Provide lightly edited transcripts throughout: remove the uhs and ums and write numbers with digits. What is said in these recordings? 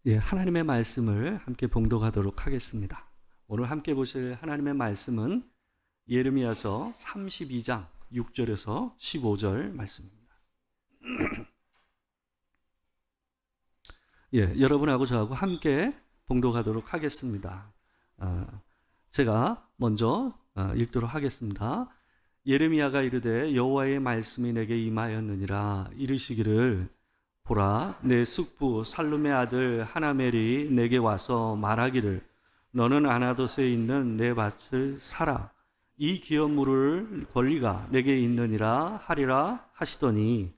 하나님의 말씀을 함께 봉독하도록 하겠습니다. 오늘 함께 보실 하나님의 말씀은 예레미야서 32장 6절에서 15절 말씀입니다. 여러분하고 저하고 함께 봉독하도록 하겠습니다. 제가 먼저 읽도록 하겠습니다. 예레미야가 이르되 여호와의 말씀이 내게 임하였느니라. 이르시기를 보라, 내 숙부 살룸의 아들 하나멜이 내게 와서 말하기를 너는 아나돗에 있는 내 밭을 사라. 이 기업 물을 권리가 내게 있느니라 하리라 하시더니,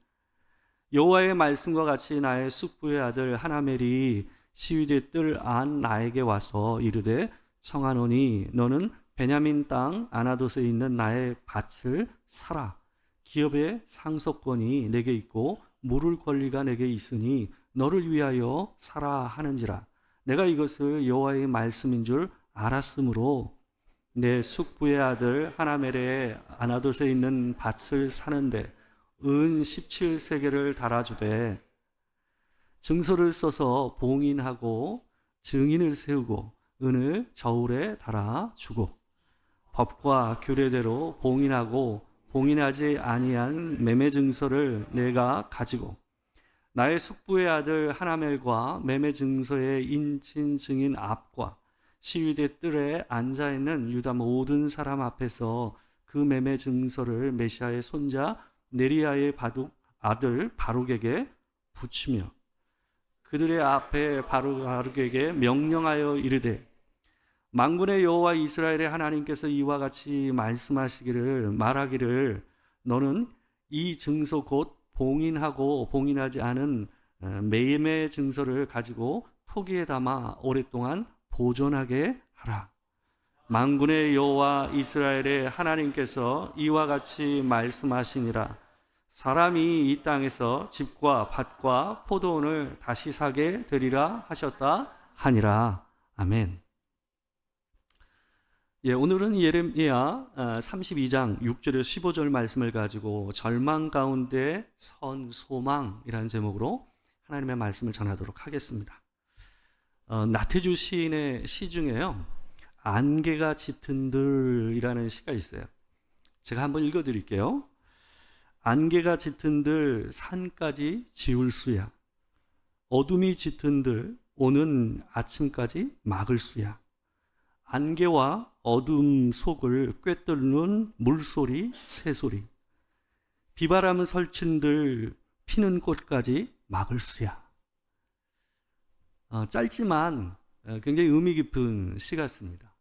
여호와의 말씀과 같이 나의 숙부의 아들 하나멜이 시위대 뜰 안 나에게 와서 이르되 청하노니 너는 베냐민 땅 아나돗에 있는 나의 밭을 사라. 기업의 상속권이 내게 있고 물을 권리가 내게 있으니 너를 위하여 사라 하는지라. 내가 이것을 여호와의 말씀인 줄 알았으므로 내 숙부의 아들 하나멜의 아나돗에 있는 밭을 사는데 은 17세겔을 달아주되 증서를 써서 봉인하고 증인을 세우고 은을 저울에 달아주고 법과 규례대로 봉인하고 봉인하지 아니한 매매 증서를 내가 가지고 나의 숙부의 아들 하나멜과 매매 증서의 인친 증인 앞과 시위대 뜰에 앉아 있는 유다 모든 사람 앞에서 그 매매 증서를 메시아의 손자 네리야의 아들 바룩에게 붙이며 그들의 앞에 바룩에게 명령하여 이르되 만군의 여호와 이스라엘의 하나님께서 이와 같이 말하기를 너는 이 증서 곧 봉인하고 봉인하지 않은 매매 증서를 가지고 토기에 담아 오랫동안 보존하게 하라. 만군의 여호와 이스라엘의 하나님께서 이와 같이 말씀하시니라. 사람이 이 땅에서 집과 밭과 포도원을 다시 사게 되리라 하셨다 하니라. 아멘. 오늘은 예레미야 32장 6절에서 15절 말씀을 가지고 절망 가운데 선 소망이라는 제목으로 하나님의 말씀을 전하도록 하겠습니다. 나태주 시인의 시 중에요, 안개가 짙은들이라는 시가 있어요. 제가 한번 읽어드릴게요. 안개가 짙은들 산까지 지울 수야. 어둠이 짙은들 오는 아침까지 막을 수야. 안개와 어둠 속을 꿰뚫는 물소리, 새소리. 비바람은 설친들 피는 꽃까지 막을 수야. 짧지만 굉장히 의미 깊은 시 같습니다.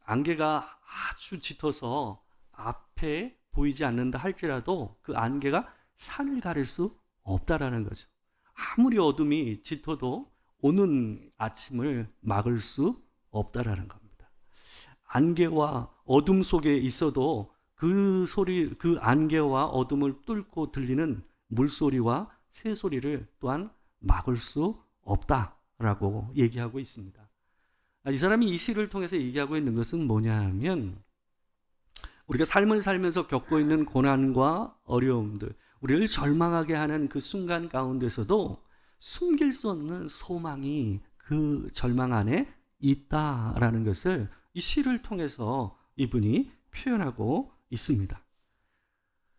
안개가 아주 짙어서 앞에 보이지 않는다 할지라도 그 안개가 산을 가릴 수 없다라는 거죠. 아무리 어둠이 짙어도 오는 아침을 막을 수 없다라는 겁니다. 안개와 어둠 속에 있어도 그 안개와 어둠을 뚫고 들리는 물소리와 새소리를 또한 막을 수 없다라고 얘기하고 있습니다. 이 사람이 이 시를 통해서 얘기하고 있는 것은 뭐냐면, 우리가 삶을 살면서 겪고 있는 고난과 어려움들, 우리를 절망하게 하는 그 순간 가운데서도 숨길 수 없는 소망이 그 절망 안에 있다라는 것을 이 시를 통해서 이분이 표현하고 있습니다.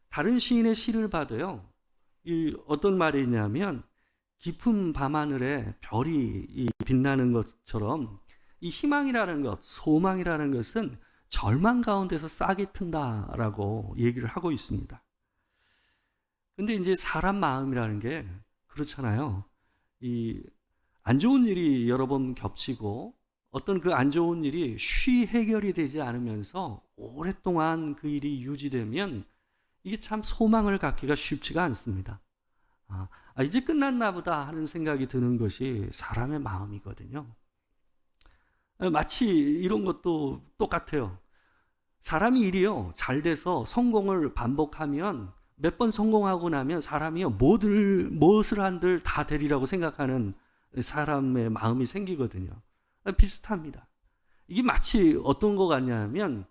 다른 시인의 시를 봐도요, 어떤 말이 있냐면, 깊은 밤하늘에 별이 빛나는 것처럼 이 희망이라는 것, 소망이라는 것은 절망 가운데서 싹이 튼다라고 얘기를 하고 있습니다. 근데 이제 사람 마음이라는 게 그렇잖아요. 안 좋은 일이 여러 번 겹치고 어떤 그 안 좋은 일이 쉬 해결이 되지 않으면서 오랫동안 그 일이 유지되면 이게 참 소망을 갖기가 쉽지가 않습니다. 이제 끝났나 보다 하는 생각이 드는 것이 사람의 마음이거든요. 마치 이런 것도 똑같아요. 사람이 일이요, 잘 돼서 성공을 반복하면 몇 번 성공하고 나면 사람이요, 무엇을 한들 다 되리라고 생각하는 사람의 마음이 생기거든요. 비슷합니다. 이게 마치 어떤 것 같냐면,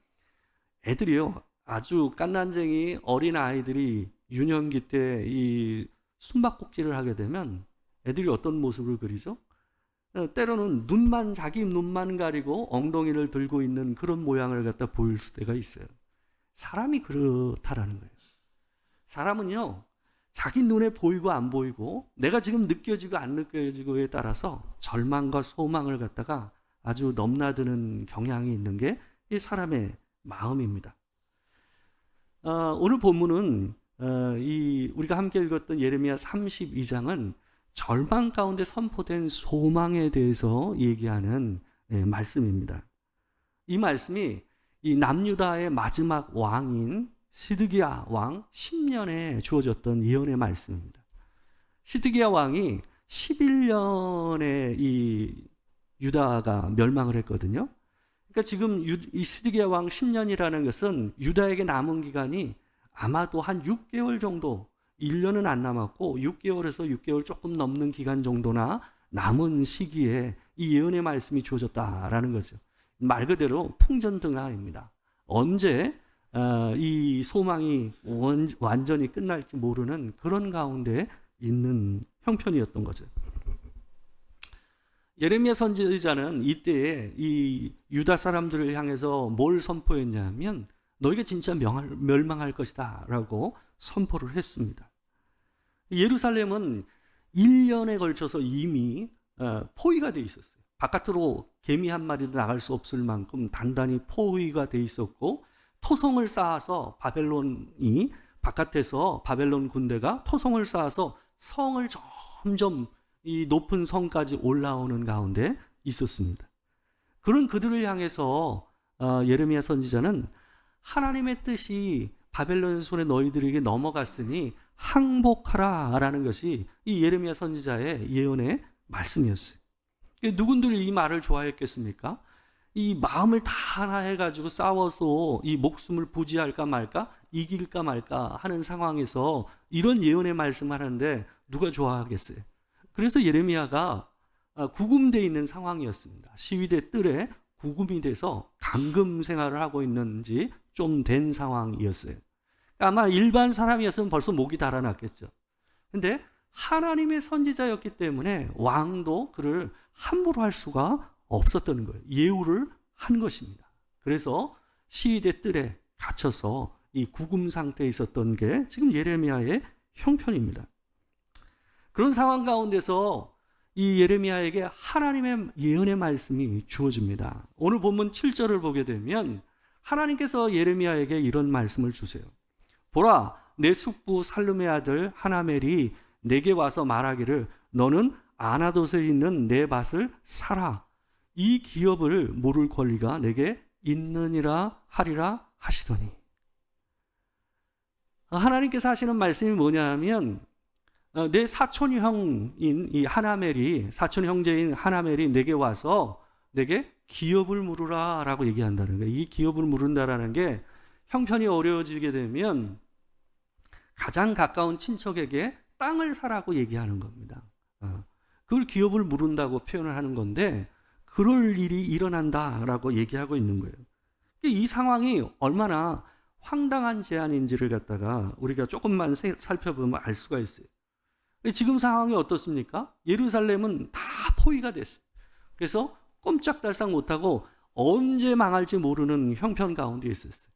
애들이요, 아주 깐난쟁이 어린 아이들이 유년기 때 이 숨바꼭질을 하게 되면 애들이 어떤 모습을 그리죠? 때로는 자기 눈만 가리고 엉덩이를 들고 있는 그런 모양을 갖다 보일 때가 있어요. 사람이 그렇다라는 거예요. 사람은요, 자기 눈에 보이고 안 보이고 내가 지금 느껴지고 안 느껴지고에 따라서 절망과 소망을 갖다가 아주 넘나드는 경향이 있는 게 이 사람의 마음입니다. 오늘 본문은 우리가 함께 읽었던 예레미야 32장은 절망 가운데 선포된 소망에 대해서 얘기하는 말씀입니다. 이 말씀이 이 남유다의 마지막 왕인 시드기야 왕 10년에 주어졌던 예언의 말씀입니다. 시드기야 왕이 11년에 이 유다가 멸망을 했거든요. 그러니까 지금 이 시드기야 왕 10년이라는 것은 유다에게 남은 기간이 아마도 한 6개월 정도, 1년은 안 남았고 6개월에서 6개월 조금 넘는 기간 정도나 남은 시기에 이 예언의 말씀이 주어졌다라는 거죠. 말 그대로 풍전등화입니다. 언제 이 소망이 완전히 끝날지 모르는 그런 가운데 있는 형편이었던 거죠. 예레미야 선지자는 이때에 이 유다 사람들을 향해서 뭘 선포했냐면 너희가 진짜 멸망할 것이다 라고 선포를 했습니다. 예루살렘은 1년에 걸쳐서 이미 포위가 돼 있었어요. 바깥으로 개미 한 마리도 나갈 수 없을 만큼 단단히 포위가 돼 있었고, 토성을 쌓아서 바벨론 군대가 토성을 쌓아서 성을 점점 이 높은 성까지 올라오는 가운데 있었습니다. 그런 그들을 향해서 예레미야 선지자는 하나님의 뜻이 바벨론 손에 너희들에게 넘어갔으니 항복하라 라는 것이 이 예레미야 선지자의 예언의 말씀이었어요. 누군들이 이 말을 좋아했겠습니까? 이 마음을 다 하나 해가지고 싸워서 이 목숨을 부지할까 말까, 이길까 말까 하는 상황에서 이런 예언의 말씀을 하는데 누가 좋아하겠어요? 그래서 예레미야가 구금되어 있는 상황이었습니다. 시위대 뜰에 구금이 돼서 감금 생활을 하고 있는지 좀 된 상황이었어요. 아마 일반 사람이었으면 벌써 목이 달아났겠죠. 근데 하나님의 선지자였기 때문에 왕도 그를 함부로 할 수가 없었던 거예요. 예우를 한 것입니다. 그래서 시위대 뜰에 갇혀서 이 구금 상태에 있었던 게 지금 예레미야의 형편입니다. 그런 상황 가운데서 이 예레미야에게 하나님의 예언의 말씀이 주어집니다. 오늘 본문 7절을 보게 되면 하나님께서 예레미야에게 이런 말씀을 주세요. 보라, 내 숙부 살룸의 아들 하나멜이 내게 와서 말하기를 너는 아나돗에 있는 내 밭을 사라. 이 기업을 물을 권리가 내게 있느니라 하리라 하시더니. 하나님께서 하시는 말씀이 뭐냐면 내 사촌 형제인 하나멜이 내게 와서 내게 기업을 물으라 라고 얘기한다는 거예요. 이 기업을 물은다라는 게 형편이 어려워지게 되면 가장 가까운 친척에게 땅을 사라고 얘기하는 겁니다. 그걸 기업을 물은다고 표현을 하는 건데 그럴 일이 일어난다라고 얘기하고 있는 거예요. 이 상황이 얼마나 황당한 제안인지를 갖다가 우리가 조금만 살펴보면 알 수가 있어요. 지금 상황이 어떻습니까? 예루살렘은 다 포위가 됐어요. 그래서 꼼짝달싹 못하고 언제 망할지 모르는 형편 가운데 있었어요.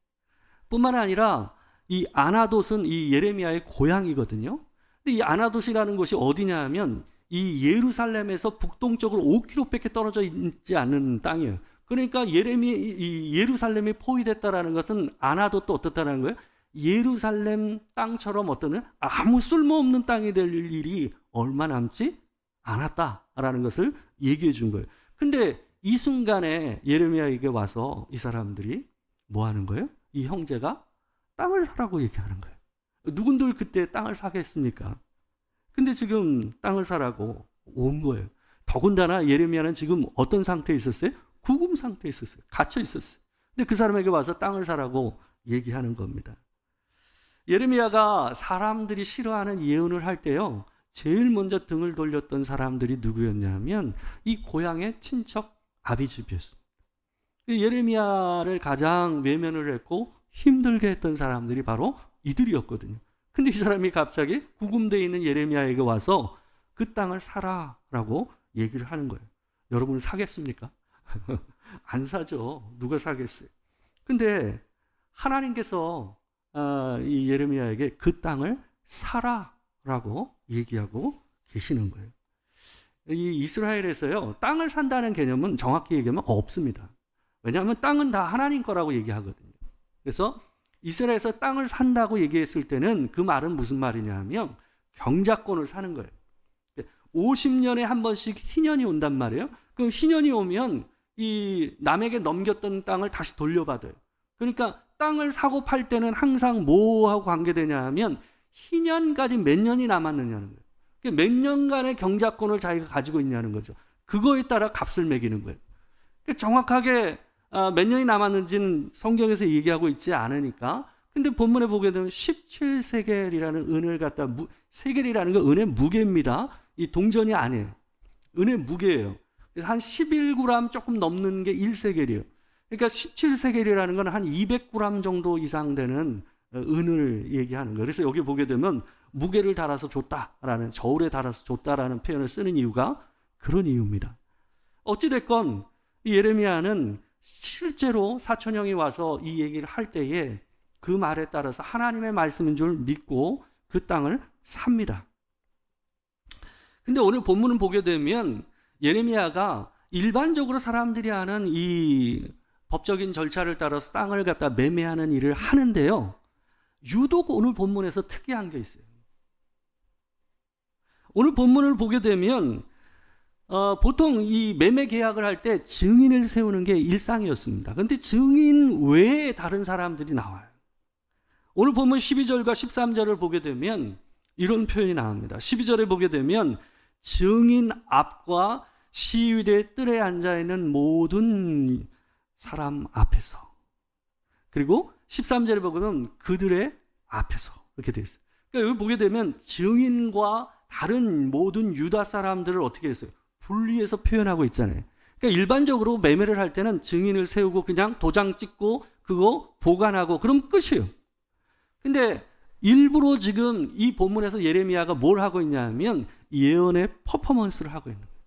뿐만 아니라 이 아나돗은 이 예레미야의 고향이거든요. 근데 이 아나돗이라는 곳이 어디냐 하면 이 예루살렘에서 북동쪽으로 5km밖에 떨어져 있지 않은 땅이에요. 그러니까 이 예루살렘이 포위됐다라는 것은 아나돗도 어떻다라는 거예요? 예루살렘 땅처럼 아무 쓸모없는 땅이 될 일이 얼마 남지 않았다라는 것을 얘기해 준 거예요. 근데 이 순간에 예레미야에게 와서 이 사람들이 뭐 하는 거예요? 이 형제가 땅을 사라고 얘기하는 거예요. 누군들 그때 땅을 사겠습니까? 근데 지금 땅을 사라고 온 거예요. 더군다나 예레미야는 지금 어떤 상태에 있었어요? 구금 상태에 있었어요. 갇혀 있었어요. 근데 그 사람에게 와서 땅을 사라고 얘기하는 겁니다. 예레미야가 사람들이 싫어하는 예언을 할 때요, 제일 먼저 등을 돌렸던 사람들이 누구였냐면 이 고향의 친척 아비집이었습니다. 예레미야를 가장 외면을 했고 힘들게 했던 사람들이 바로 이들이었거든요. 근데 이 사람이 갑자기 구금되어 있는 예레미야에게 와서 그 땅을 사라라고 얘기를 하는 거예요. 여러분은 사겠습니까? 안 사죠. 누가 사겠어요? 근데 하나님께서 이 예레미야에게 그 땅을 사라라고 얘기하고 계시는 거예요. 이 이스라엘에서요, 땅을 산다는 개념은 정확히 얘기하면 없습니다. 왜냐하면 땅은 다 하나님 거라고 얘기하거든요. 그래서 이스라엘에서 땅을 산다고 얘기했을 때는 그 말은 무슨 말이냐 하면 경작권을 사는 거예요. 50년에 한 번씩 희년이 온단 말이에요. 그럼 희년이 오면 이 남에게 넘겼던 땅을 다시 돌려받아요. 그러니까 땅을 사고 팔 때는 항상 뭐하고 관계되냐 하면 희년까지 몇 년이 남았느냐는 거예요. 몇 년간의 경작권을 자기가 가지고 있냐는 거죠. 그거에 따라 값을 매기는 거예요. 정확하게 몇 년이 남았는지는 성경에서 얘기하고 있지 않으니까. 근데 본문에 보게 되면 17세겔이라는 은을 갖다, 세겔이라는 건 은의 무게입니다. 이 동전이 아니에요. 은의 무게예요. 그래서 한 11g 조금 넘는 게 1세겔이에요. 그러니까 17세겔이라는 건 한 200g 정도 이상 되는 은을 얘기하는 거예요. 그래서 여기 보게 되면 무게를 달아서 줬다라는, 저울에 달아서 줬다라는 표현을 쓰는 이유가 그런 이유입니다. 어찌됐건 이 예레미야는 실제로 사촌형이 와서 이 얘기를 할 때에 그 말에 따라서 하나님의 말씀인 줄 믿고 그 땅을 삽니다. 근데 오늘 본문을 보게 되면 예레미야가 일반적으로 사람들이 하는 이 법적인 절차를 따라서 땅을 갖다 매매하는 일을 하는데요, 유독 오늘 본문에서 특이한 게 있어요. 오늘 본문을 보게 되면 보통 이 매매 계약을 할 때 증인을 세우는 게 일상이었습니다. 그런데 증인 외에 다른 사람들이 나와요. 오늘 본문 12절과 13절을 보게 되면 이런 표현이 나옵니다. 12절에 보게 되면 증인 앞과 시위대 뜰에 앉아있는 모든 사람 앞에서, 그리고 13절에 보면 그들의 앞에서, 이렇게 되어 있어요. 그러니까 여기 보게 되면 증인과 다른 모든 유다 사람들을 어떻게 했어요? 분리해서 표현하고 있잖아요. 그러니까 일반적으로 매매를 할 때는 증인을 세우고 그냥 도장 찍고 그거 보관하고 그럼 끝이에요. 근데 일부러 지금 이 본문에서 예레미야가 뭘 하고 있냐 하면 예언의 퍼포먼스를 하고 있는 거예요.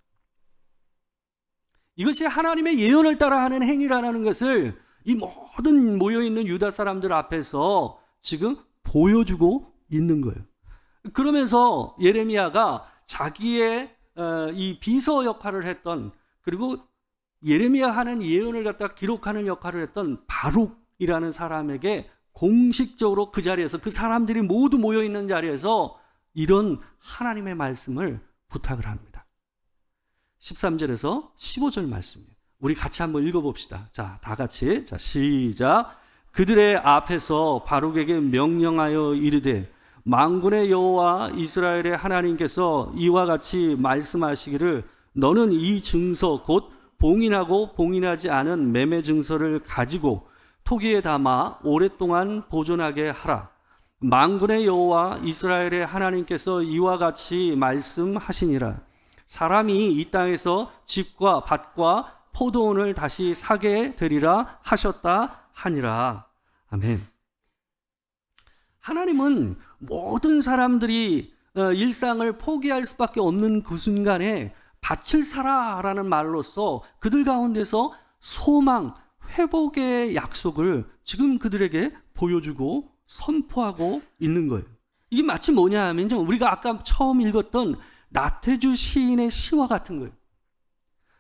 이것이 하나님의 예언을 따라 하는 행위라는 것을 이 모든 모여있는 유다 사람들 앞에서 지금 보여주고 있는 거예요. 그러면서 예레미야가 자기의 이 비서 역할을 했던, 그리고 예레미야 하는 예언을 갖다 기록하는 역할을 했던 바룩이라는 사람에게 공식적으로 그 자리에서, 그 사람들이 모두 모여있는 자리에서 이런 하나님의 말씀을 부탁을 합니다. 13절에서 15절 말씀이에요. 우리 같이 한번 읽어봅시다. 자, 다 같이. 자, 시작. 그들의 앞에서 바룩에게 명령하여 이르되 만군의 여호와 이스라엘의 하나님께서 이와 같이 말씀하시기를 너는 이 증서 곧 봉인하고 봉인하지 않은 매매 증서를 가지고 토기에 담아 오랫동안 보존하게 하라. 만군의 여호와 이스라엘의 하나님께서 이와 같이 말씀하시니라. 사람이 이 땅에서 집과 밭과 포도원을 다시 사게 되리라 하셨다 하니라. 아멘. 하나님은 모든 사람들이 일상을 포기할 수밖에 없는 그 순간에 밭을 사라라는 말로써 그들 가운데서 소망, 회복의 약속을 지금 그들에게 보여주고 선포하고 있는 거예요. 이게 마치 뭐냐 하면 우리가 아까 처음 읽었던 나태주 시인의 시와 같은 거예요.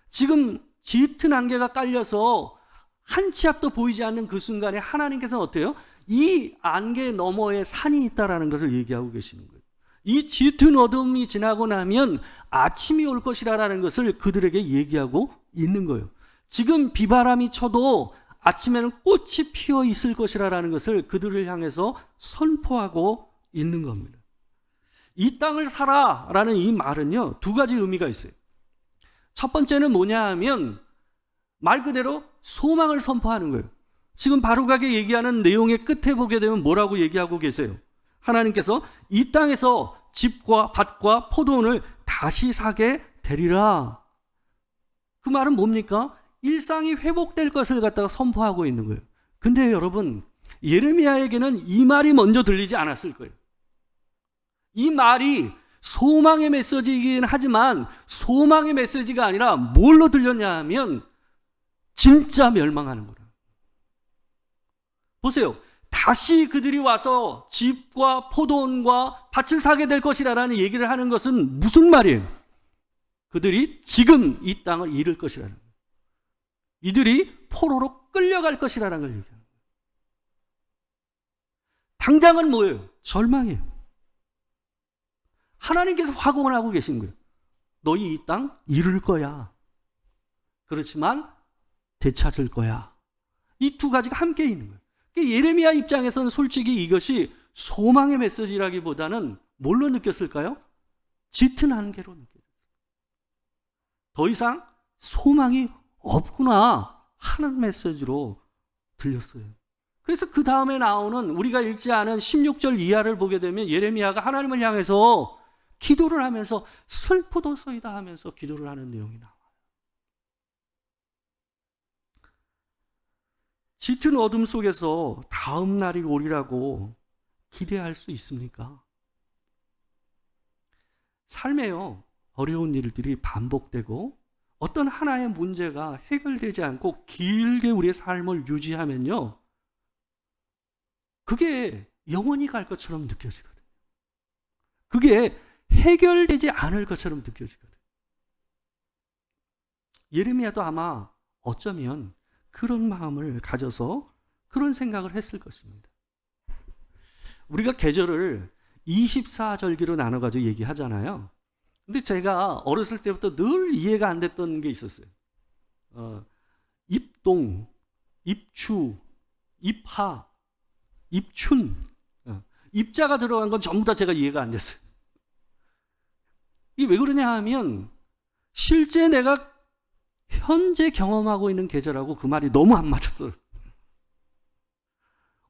지금 짙은 안개가 깔려서 한 치 앞도 보이지 않는 그 순간에 하나님께서는 어때요? 이 안개 너머에 산이 있다라는 것을 얘기하고 계시는 거예요. 이 짙은 어둠이 지나고 나면 아침이 올 것이라는 것을 그들에게 얘기하고 있는 거예요. 지금 비바람이 쳐도 아침에는 꽃이 피어 있을 것이라는 것을 그들을 향해서 선포하고 있는 겁니다. 이 땅을 사라라는 이 말은요, 두 가지 의미가 있어요. 첫 번째는 뭐냐 하면 말 그대로 소망을 선포하는 거예요. 지금 바룩에게 얘기하는 내용의 끝에 보게 되면 뭐라고 얘기하고 계세요? 하나님께서 이 땅에서 집과 밭과 포도원을 다시 사게 되리라. 그 말은 뭡니까? 일상이 회복될 것을 갖다가 선포하고 있는 거예요. 근데 여러분, 예레미야에게는 이 말이 먼저 들리지 않았을 거예요. 이 말이 소망의 메시지이긴 하지만 소망의 메시지가 아니라 뭘로 들렸냐 하면 진짜 멸망하는 거라. 보세요. 다시 그들이 와서 집과 포도원과 밭을 사게 될 것이라는 얘기를 하는 것은 무슨 말이에요? 그들이 지금 이 땅을 잃을 것이라는 거예요. 이들이 포로로 끌려갈 것이라는 걸 얘기해요. 당장은 뭐예요? 절망이에요. 하나님께서 화공을 하고 계신 거예요. 너희 이 땅 잃을 거야. 그렇지만 되찾을 거야. 이 두 가지가 함께 있는 거예요. 예레미야 입장에서는 솔직히 이것이 소망의 메시지라기보다는 뭘로 느꼈을까요? 짙은 안개로 느꼈어요. 더 이상 소망이 없구나 하는 메시지로 들렸어요. 그래서 그 다음에 나오는 우리가 읽지 않은 16절 이하를 보게 되면 예레미야가 하나님을 향해서 기도를 하면서 슬프도소이다 하면서 기도를 하는 내용이 나와요. 짙은 어둠 속에서 다음 날이 오리라고 기대할 수 있습니까? 삶에요, 어려운 일들이 반복되고 어떤 하나의 문제가 해결되지 않고 길게 우리의 삶을 유지하면요, 그게 영원히 갈 것처럼 느껴지거든요. 그게 해결되지 않을 것처럼 느껴지거든요. 예레미야도 아마 어쩌면 그런 마음을 가져서 그런 생각을 했을 것입니다. 우리가 계절을 24절기로 나눠가지고 얘기하잖아요. 근데 제가 어렸을 때부터 늘 이해가 안 됐던 게 있었어요. 입동, 입추, 입하, 입춘, 입자가 들어간 건 전부 다 제가 이해가 안 됐어요. 이게 왜 그러냐 하면 실제 내가 현재 경험하고 있는 계절하고 그 말이 너무 안 맞았어요.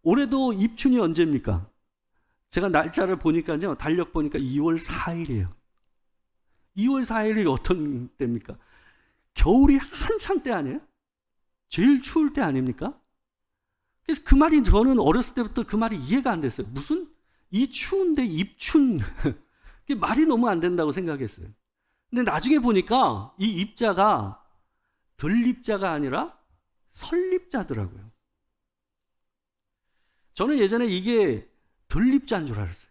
올해도 입춘이 언제입니까? 제가 날짜를 보니까요, 달력 보니까 2월 4일이에요. 2월 4일이 어떤 때입니까? 겨울이 한창 때 아니에요? 제일 추울 때 아닙니까? 그래서 그 말이 저는 어렸을 때부터 그 말이 이해가 안 됐어요. 무슨 이 추운데 입춘 말이 너무 안 된다고 생각했어요. 근데 나중에 보니까 이 입자가 들립자가 아니라 설립자더라고요. 저는 예전에 이게 들립자인 줄 알았어요.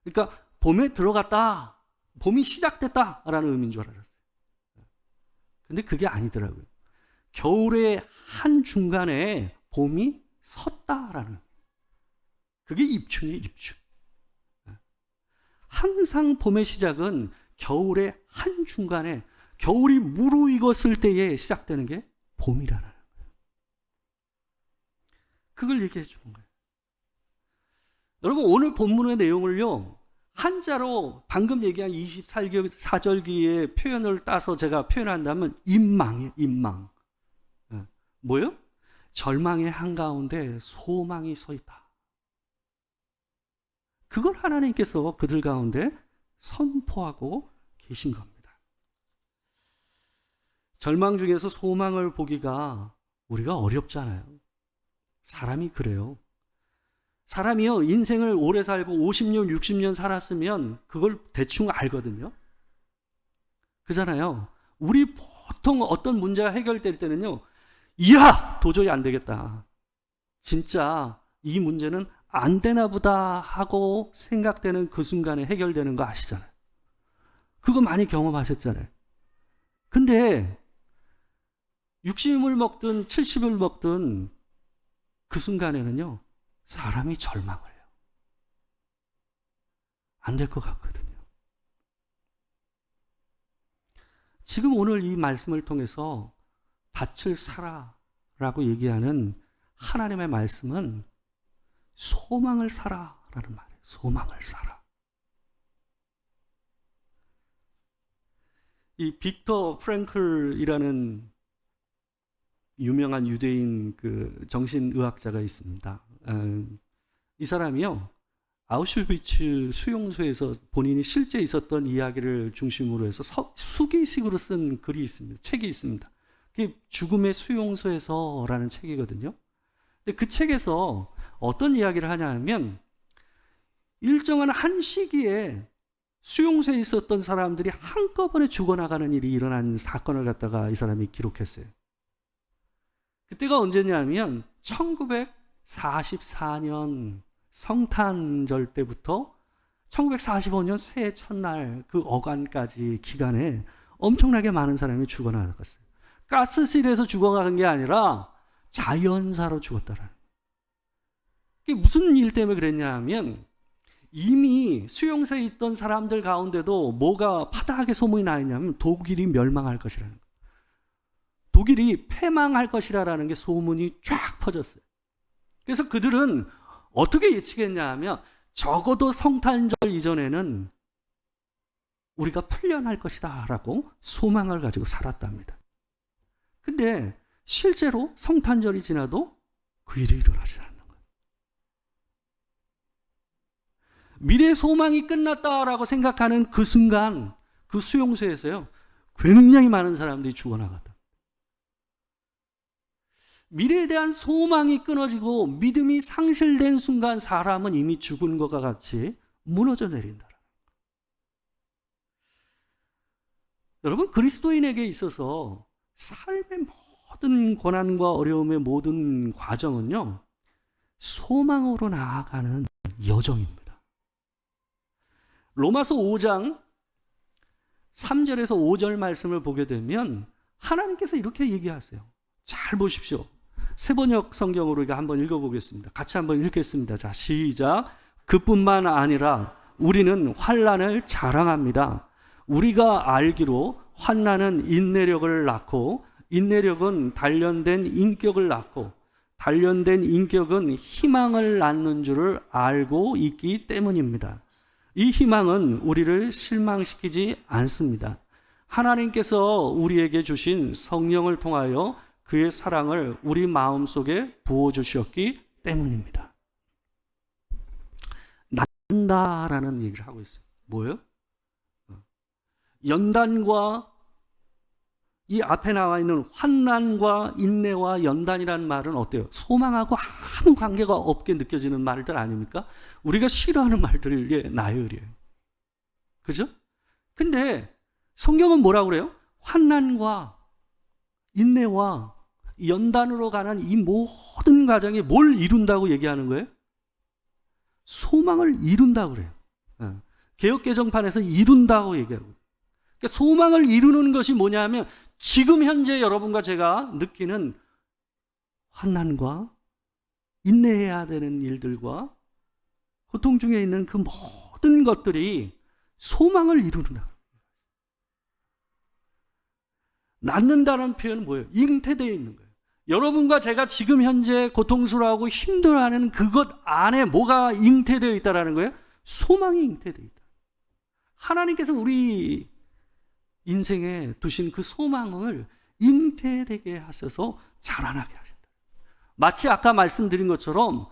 그러니까 봄에 들어갔다, 봄이 시작됐다라는 의미인 줄 알았어요. 근데 그게 아니더라고요. 겨울의 한중간에 봄이 섰다라는, 그게 입춘이에요, 입춘. 항상 봄의 시작은 겨울의 한중간에, 겨울이 무르익었을 때에 시작되는 게 봄이라는 거예요. 그걸 얘기해 주는 거예요. 여러분, 오늘 본문의 내용을요, 한자로 방금 얘기한 24절기의 표현을 따서 제가 표현한다면 임망이에요, 임망. 뭐요? 절망의 한가운데 소망이 서 있다. 그걸 하나님께서 그들 가운데 선포하고 계신 겁니다. 절망 중에서 소망을 보기가 우리가 어렵잖아요. 사람이 그래요. 사람이요, 인생을 오래 살고 50년, 60년 살았으면 그걸 대충 알거든요. 그잖아요. 우리 보통 어떤 문제가 해결될 때는요, 이야! 도저히 안 되겠다. 진짜 이 문제는 안 되나 보다 하고 생각되는 그 순간에 해결되는 거 아시잖아요. 그거 많이 경험하셨잖아요. 근데 60을 먹든 70을 먹든 그 순간에는요, 사람이 절망을 해요. 안 될 것 같거든요. 지금 오늘 이 말씀을 통해서 밭을 사라라고 얘기하는 하나님의 말씀은 소망을 사라라는 말이에요. 소망을 사라. 이 빅터 프랭클이라는 유명한 유대인 그 정신의학자가 있습니다. 이 사람이요, 아우슈비츠 수용소에서 본인이 실제 있었던 이야기를 중심으로 해서 수기식으로 쓴 글이 있습니다. 책이 있습니다. 그게 죽음의 수용소에서라는 책이거든요. 근데 그 책에서 어떤 이야기를 하냐 하면, 일정한 한 시기에 수용소에 있었던 사람들이 한꺼번에 죽어나가는 일이 일어난 사건을 갖다가 이 사람이 기록했어요. 그때가 언제냐면 1944년 성탄절 때부터 1945년 새해 첫날 그 어간까지 기간에 엄청나게 많은 사람이 죽어나갔어요. 가스실에서 죽어간 게 아니라 자연사로 죽었다라는. 이게 무슨 일 때문에 그랬냐 하면 이미 수용소에 있던 사람들 가운데도 뭐가 파다하게 소문이 나 있냐면 독일이 멸망할 것이라는 거예요. 독일이 패망할 것이라는 게 소문이 쫙 퍼졌어요. 그래서 그들은 어떻게 예측했냐 하면 적어도 성탄절 이전에는 우리가 풀려날 것이다 라고 소망을 가지고 살았답니다. 근데 실제로 성탄절이 지나도 그 일이 일어나지 않는 거예요. 미래의 소망이 끝났다라고 생각하는 그 순간 그 수용소에서요 굉장히 많은 사람들이 죽어나갔다. 미래에 대한 소망이 끊어지고 믿음이 상실된 순간 사람은 이미 죽은 것과 같이 무너져 내린다. 여러분, 그리스도인에게 있어서 삶의 모든 고난과 어려움의 모든 과정은요 소망으로 나아가는 여정입니다. 로마서 5장 3절에서 5절 말씀을 보게 되면 하나님께서 이렇게 얘기하세요. 잘 보십시오. 세번역 성경으로 이거 한번 읽어보겠습니다. 같이 한번 읽겠습니다. 자, 시작. 그뿐만 아니라 우리는 환난을 자랑합니다. 우리가 알기로 환난은 인내력을 낳고 인내력은 단련된 인격을 낳고 단련된 인격은 희망을 낳는 줄을 알고 있기 때문입니다. 이 희망은 우리를 실망시키지 않습니다. 하나님께서 우리에게 주신 성령을 통하여 그의 사랑을 우리 마음속에 부어주셨기 때문입니다. 낳는다라는 얘기를 하고 있어요. 뭐예요? 연단과 이 앞에 나와 있는 환난과 인내와 연단이라는 말은 어때요? 소망하고 아무 관계가 없게 느껴지는 말들 아닙니까? 우리가 싫어하는 말들의 나열이에요. 그죠? 근데 성경은 뭐라고 그래요? 환난과 인내와 연단으로 가는 이 모든 과정이 뭘 이룬다고 얘기하는 거예요? 소망을 이룬다고 그래요. 개역개정판에서 이룬다고 얘기하고. 그러니까 소망을 이루는 것이 뭐냐면 지금 현재 여러분과 제가 느끼는 환난과 인내해야 되는 일들과 고통 중에 있는 그 모든 것들이 소망을 이루는다. 낳는다는 표현은 뭐예요? 잉태되어 있는 거예요. 여러분과 제가 지금 현재 고통스러워하고 힘들어하는 그것 안에 뭐가 잉태되어 있다는 거예요? 소망이 잉태되어 있다. 하나님께서 우리 인생에 두신 그 소망을 잉태되게 하셔서 자라나게 하신다. 마치 아까 말씀드린 것처럼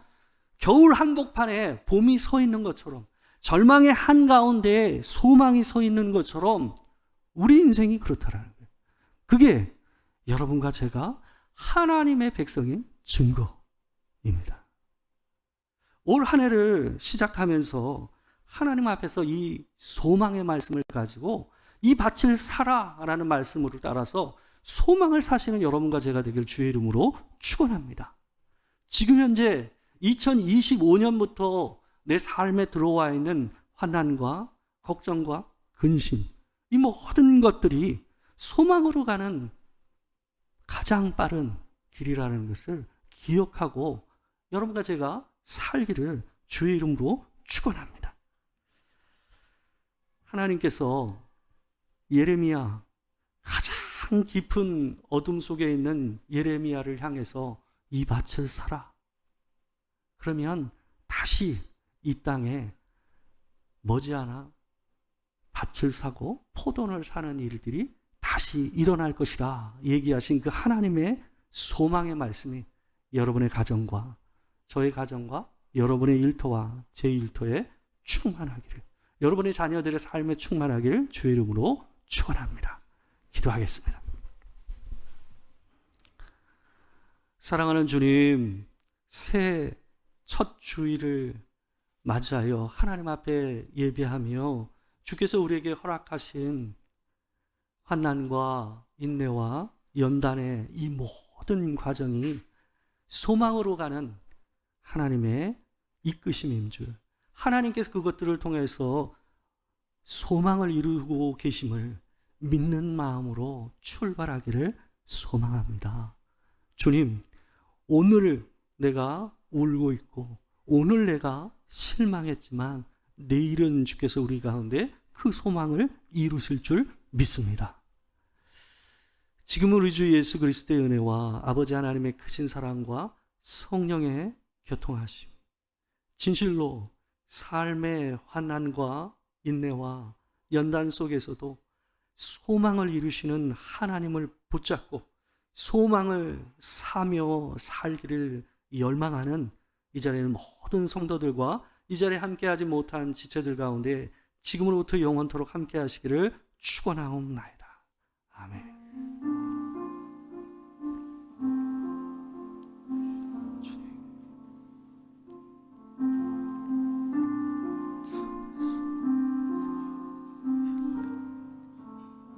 겨울 한복판에 봄이 서 있는 것처럼 절망의 한가운데에 소망이 서 있는 것처럼 우리 인생이 그렇다라는 거예요. 그게 여러분과 제가 하나님의 백성인 증거입니다. 올 한 해를 시작하면서 하나님 앞에서 이 소망의 말씀을 가지고 이 밭을 사라라는 말씀으로 따라서 소망을 사시는 여러분과 제가 되길 주의 이름으로 축원합니다. 지금 현재 2025년부터 내 삶에 들어와 있는 환난과 걱정과 근심, 이 모든 것들이 소망으로 가는 가장 빠른 길이라는 것을 기억하고 여러분과 제가 살기를 주의 이름으로 축원합니다. 하나님께서 예레미야, 가장 깊은 어둠 속에 있는 예레미야를 향해서 이 밭을 사라. 그러면 다시 이 땅에 머지않아 밭을 사고 포도를 사는 일들이 다시 일어날 것이라 얘기하신 그 하나님의 소망의 말씀이 여러분의 가정과 저의 가정과 여러분의 일터와 제 일터에 충만하기를, 여러분의 자녀들의 삶에 충만하기를 주의 이름으로 축원합니다. 기도하겠습니다. 사랑하는 주님, 새 첫 주일을 맞이하여 하나님 앞에 예배하며 주께서 우리에게 허락하신 환난과 인내와 연단의 이 모든 과정이 소망으로 가는 하나님의 이끄심인 줄, 하나님께서 그것들을 통해서 소망을 이루고 계심을 믿는 마음으로 출발하기를 소망합니다. 주님, 오늘 내가 울고 있고 오늘 내가 실망했지만 내일은 주께서 우리 가운데 그 소망을 이루실 줄 믿습니다. 지금 우리 주 예수 그리스도의 은혜와 아버지 하나님의 크신 사랑과 성령의 교통하심, 진실로 삶의 환난과 인내와 연단 속에서도 소망을 이루시는 하나님을 붙잡고 소망을 사며 살기를 열망하는 이 자리에는 모든 성도들과 이 자리에 함께하지 못한 지체들 가운데 지금으로부터 영원토록 함께하시기를 축원하옵나이다.